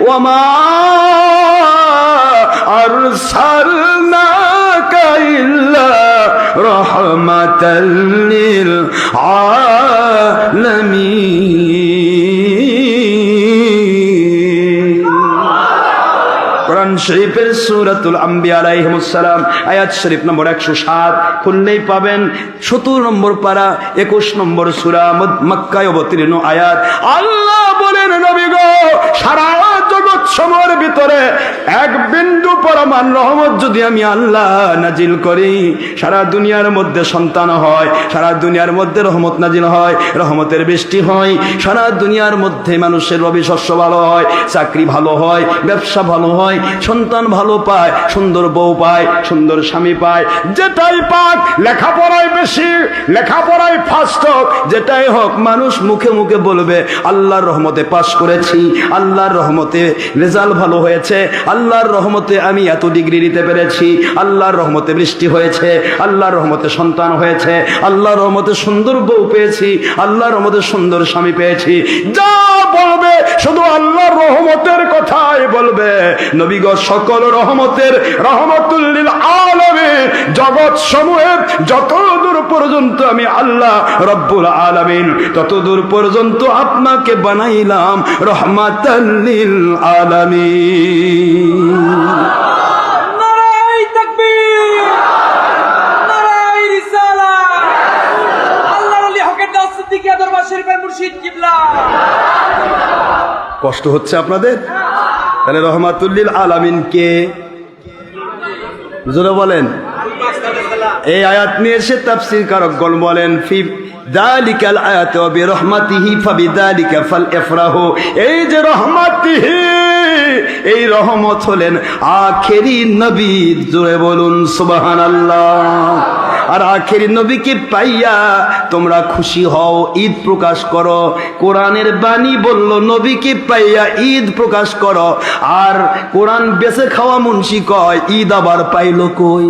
ওয়ামা আরসালনাকা ইল্লা রাহমাতাল লিল আলামিন। কোরআন শরীফের সূরাতুল আম্বিয়া আলাইহিমুস সালাম আয়াত শরীফ নম্বর 107 খুললেই পাবেন। 70 নম্বর পারা 21 নম্বর সূরা মক্কায় অবতীর্ণ আয়াত। আল্লাহ বলেন, নবী গো, সারা জগৎ সমূহের ভিতরে এক বিন্দু পরিমাণ রহমত যদি আমি আল্লাহ নাজিল করি, সারা দুনিয়ার মধ্যে সন্তান হয়, সারা দুনিয়ার মধ্যে রহমত নাজিল হয়, রহমতের বৃষ্টি হয়, সারা দুনিয়ার মধ্যে মানুষের রবি শস্য ভালো হয়, চাকরি ভালো হয়, ব্যবসা ভালো হয়, সন্তান ভালো পায়, সুন্দর বউ পায়, সুন্দর স্বামী পায়, যেটাই পাক, লেখাপড়ায় বেশি, লেখাপড়ায় ফার্স্ট হোক, যেটাই হোক, মানুষ মুখে মুখে বলবে আল্লাহর রহমতে পাস করেছি, আল্লাহর রহমতে রেজাল্ট ভালো হয়েছে, আল্লাহর রহমতে আমি এত ডিগ্রি নিতে পেরেছি, আল্লাহর রহমতে বৃষ্টি হয়েছে, আল্লাহর রহমতে সন্তান হয়েছে, আল্লাহর রহমতে সুন্দর বউ পেয়েছি, আল্লাহর রহমতে সুন্দর স্বামী পেয়েছি। যা বলবে শুধু আল্লাহর রহমতের কথাই বলবে। নবী গো, সকল রহমতের রহমাতুল লিল আলামিন, জগৎ সমূহের যতদূর পর্যন্ত আমি আল্লাহ রব্বুল আলামিন, ততদূর পর্যন্ত আপনাকে বানাইলাম রহমাতাল লিল আলামিন। নারায়ে তাকবীর, নারায়ে রিসালাত। আল্লাহর ওলি হকের দাস সিদ্দিকিয়া দরবার শরীফের মুর্শিদ কিবলা। কষ্ট হচ্ছে আপনাদের? তাহলে রহমাতুল লিল আলামিন কে? জোরে বলেন। এই আয়াত নিয়ে এসে তাফসীর কারকগণ বলেন, ফি যালিকাল আয়াতু বিরহমাতিহি ফাবিযালিকা ফালইফরাহু। এই যে রহমাতিহি, এই রহমত হলেন আখেরি নবী। জোরে বলুন সুবহানাল্লাহ। আর আখেরি নবীকে পাইয়া তোমরা খুশি হও, ঈদ প্রকাশ করো। কোরআনের বাণী বলল নবীকে পাইয়া ঈদ প্রকাশ করো। আর কোরআন বেঁচে খাওয়া মুন্সি কয় ঈদ আবার পাইল কই?